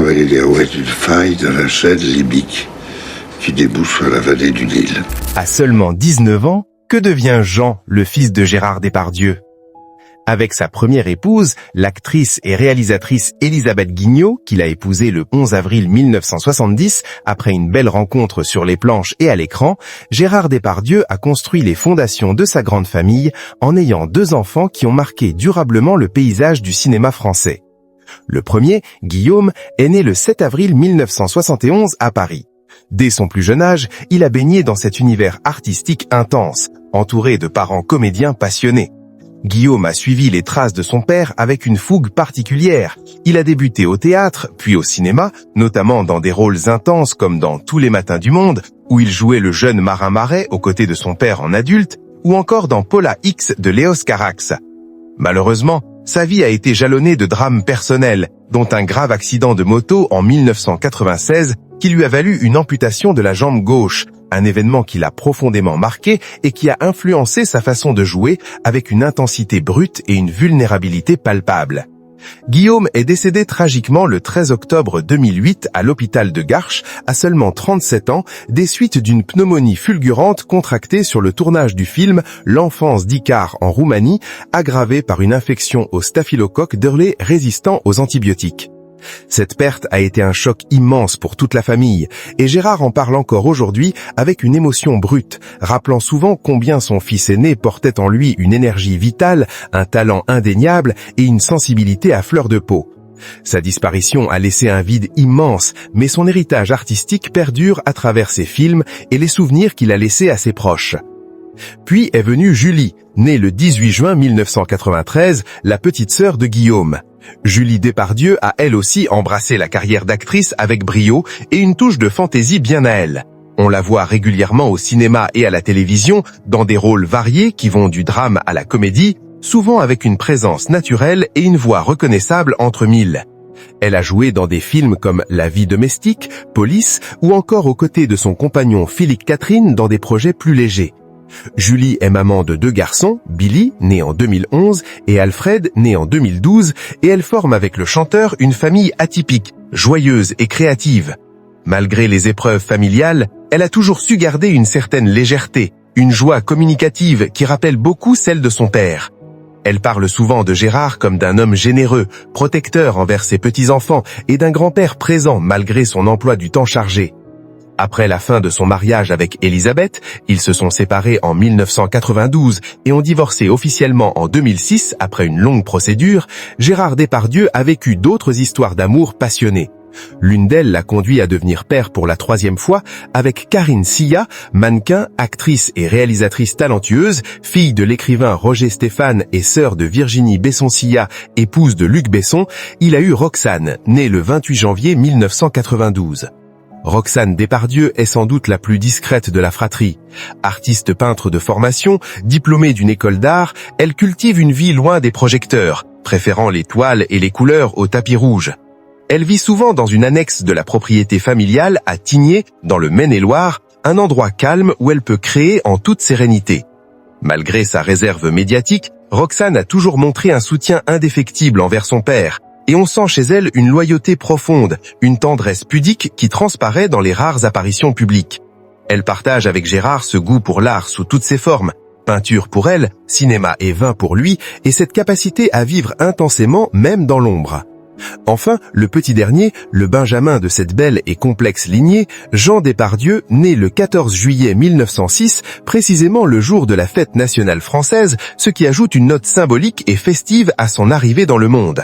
travailler les rouets d'une faille dans la chaîne libyque qui débouche sur la vallée du Nil. À seulement 19 ans, que devient Jean, le fils de Gérard Depardieu? Avec sa première épouse, l'actrice et réalisatrice Élisabeth Guignot, qu'il a épousée le 11 avril 1970, après une belle rencontre sur les planches et à l'écran, Gérard Depardieu a construit les fondations de sa grande famille en ayant 2 enfants qui ont marqué durablement le paysage du cinéma français. Le premier, Guillaume, est né le 7 avril 1971 à Paris. Dès son plus jeune âge, il a baigné dans cet univers artistique intense, entouré de parents comédiens passionnés. Guillaume a suivi les traces de son père avec une fougue particulière. Il a débuté au théâtre, puis au cinéma, notamment dans des rôles intenses comme dans Tous les matins du monde, où il jouait le jeune marin marais aux côtés de son père en adulte, ou encore dans Paula X de Léos Carax. Malheureusement, sa vie a été jalonnée de drames personnels, dont un grave accident de moto en 1996 qui lui a valu une amputation de la jambe gauche, un événement qui l'a profondément marqué et qui a influencé sa façon de jouer avec une intensité brute et une vulnérabilité palpable. Guillaume est décédé tragiquement le 13 octobre 2008 à l'hôpital de Garches, à seulement 37 ans, des suites d'une pneumonie fulgurante contractée sur le tournage du film L'enfance d'Icare en Roumanie, aggravée par une infection au staphylocoque d'Hurley résistant aux antibiotiques. Cette perte a été un choc immense pour toute la famille, et Gérard en parle encore aujourd'hui avec une émotion brute, rappelant souvent combien son fils aîné portait en lui une énergie vitale, un talent indéniable et une sensibilité à fleur de peau. Sa disparition a laissé un vide immense, mais son héritage artistique perdure à travers ses films et les souvenirs qu'il a laissés à ses proches. Puis est venue Julie, née le 18 juin 1993, la petite sœur de Guillaume. Julie Depardieu a elle aussi embrassé la carrière d'actrice avec brio et une touche de fantaisie bien à elle. On la voit régulièrement au cinéma et à la télévision dans des rôles variés qui vont du drame à la comédie, souvent avec une présence naturelle et une voix reconnaissable entre mille. Elle a joué dans des films comme La vie domestique, Police ou encore aux côtés de son compagnon Philippe Catherine dans des projets plus légers. Julie est maman de 2 garçons, Billy, né en 2011, et Alfred, né en 2012, et elle forme avec le chanteur une famille atypique, joyeuse et créative. Malgré les épreuves familiales, elle a toujours su garder une certaine légèreté, une joie communicative qui rappelle beaucoup celle de son père. Elle parle souvent de Gérard comme d'un homme généreux, protecteur envers ses petits-enfants et d'un grand-père présent malgré son emploi du temps chargé. Après la fin de son mariage avec Élisabeth, ils se sont séparés en 1992 et ont divorcé officiellement en 2006 après une longue procédure. Gérard Depardieu a vécu d'autres histoires d'amour passionnées. L'une d'elles l'a conduit à devenir père pour la 3e fois avec Karine Silla, mannequin, actrice et réalisatrice talentueuse, fille de l'écrivain Roger Stéphane et sœur de Virginie Besson-Silla, épouse de Luc Besson. Il a eu Roxane, née le 28 janvier 1992. Roxane Depardieu est sans doute la plus discrète de la fratrie. Artiste peintre de formation, diplômée d'une école d'art, elle cultive une vie loin des projecteurs, préférant les toiles et les couleurs au tapis rouge. Elle vit souvent dans une annexe de la propriété familiale à Tigné, dans le Maine-et-Loire, un endroit calme où elle peut créer en toute sérénité. Malgré sa réserve médiatique, Roxane a toujours montré un soutien indéfectible envers son père, et on sent chez elle une loyauté profonde, une tendresse pudique qui transparaît dans les rares apparitions publiques. Elle partage avec Gérard ce goût pour l'art sous toutes ses formes, peinture pour elle, cinéma et vin pour lui, et cette capacité à vivre intensément même dans l'ombre. Enfin, le petit dernier, le Benjamin de cette belle et complexe lignée, Jean Depardieu, né le 14 juillet 1906, précisément le jour de la fête nationale française, ce qui ajoute une note symbolique et festive à son arrivée dans le monde.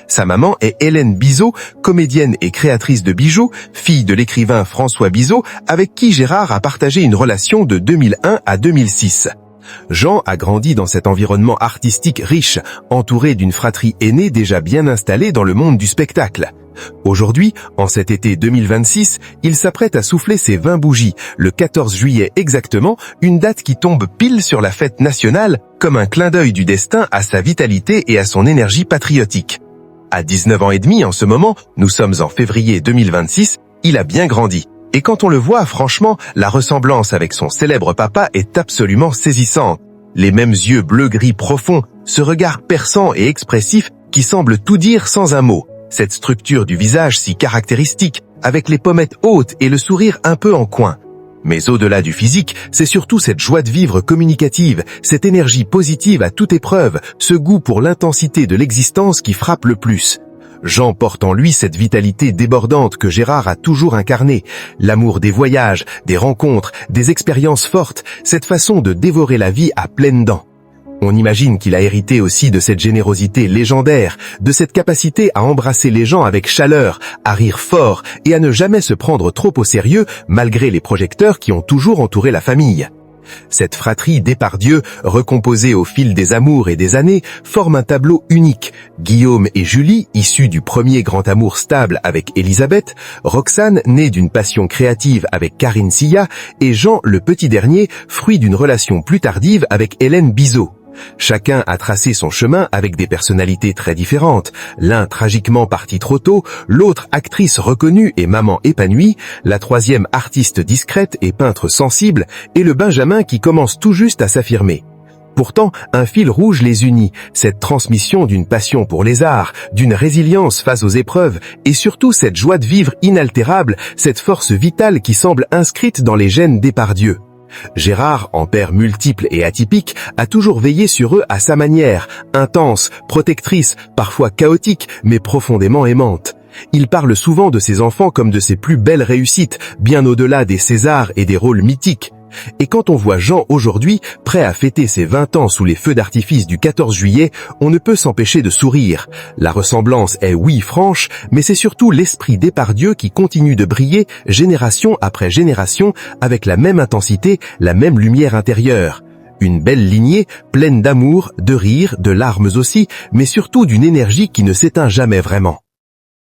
Sa maman est Hélène Bizot, comédienne et créatrice de bijoux, fille de l'écrivain François Bizot, avec qui Gérard a partagé une relation de 2001 à 2006. Jean a grandi dans cet environnement artistique riche, entouré d'une fratrie aînée déjà bien installée dans le monde du spectacle. Aujourd'hui, en cet été 2026, il s'apprête à souffler ses 20 bougies, le 14 juillet exactement, une date qui tombe pile sur la fête nationale, comme un clin d'œil du destin à sa vitalité et à son énergie patriotique. À 19 ans et demi en ce moment, nous sommes en février 2026, il a bien grandi. Et quand on le voit, franchement, la ressemblance avec son célèbre papa est absolument saisissante. Les mêmes yeux bleu-gris profonds, ce regard perçant et expressif qui semble tout dire sans un mot. Cette structure du visage si caractéristique, avec les pommettes hautes et le sourire un peu en coin. Mais au-delà du physique, c'est surtout cette joie de vivre communicative, cette énergie positive à toute épreuve, ce goût pour l'intensité de l'existence qui frappe le plus. Jean porte en lui cette vitalité débordante que Gérard a toujours incarnée, l'amour des voyages, des rencontres, des expériences fortes, cette façon de dévorer la vie à pleines dents. On imagine qu'il a hérité aussi de cette générosité légendaire, de cette capacité à embrasser les gens avec chaleur, à rire fort et à ne jamais se prendre trop au sérieux malgré les projecteurs qui ont toujours entouré la famille. Cette fratrie Depardieu, recomposée au fil des amours et des années, forme un tableau unique. Guillaume et Julie, issus du premier grand amour stable avec Elisabeth, Roxane, née d'une passion créative avec Karine Silla, et Jean, le petit dernier, fruit d'une relation plus tardive avec Hélène Bizot. Chacun a tracé son chemin avec des personnalités très différentes, l'un tragiquement parti trop tôt, l'autre actrice reconnue et maman épanouie, la troisième artiste discrète et peintre sensible, et le Benjamin qui commence tout juste à s'affirmer. Pourtant, un fil rouge les unit, cette transmission d'une passion pour les arts, d'une résilience face aux épreuves, et surtout cette joie de vivre inaltérable, cette force vitale qui semble inscrite dans les gènes Depardieu. Gérard, en père multiple et atypique, a toujours veillé sur eux à sa manière, intense, protectrice, parfois chaotique, mais profondément aimante. Il parle souvent de ses enfants comme de ses plus belles réussites, bien au-delà des Césars et des rôles mythiques. Et quand on voit Jean aujourd'hui, prêt à fêter ses 20 ans sous les feux d'artifice du 14 juillet, on ne peut s'empêcher de sourire. La ressemblance est oui franche, mais c'est surtout l'esprit Depardieu qui continue de briller génération après génération avec la même intensité, la même lumière intérieure. Une belle lignée, pleine d'amour, de rire, de larmes aussi, mais surtout d'une énergie qui ne s'éteint jamais vraiment.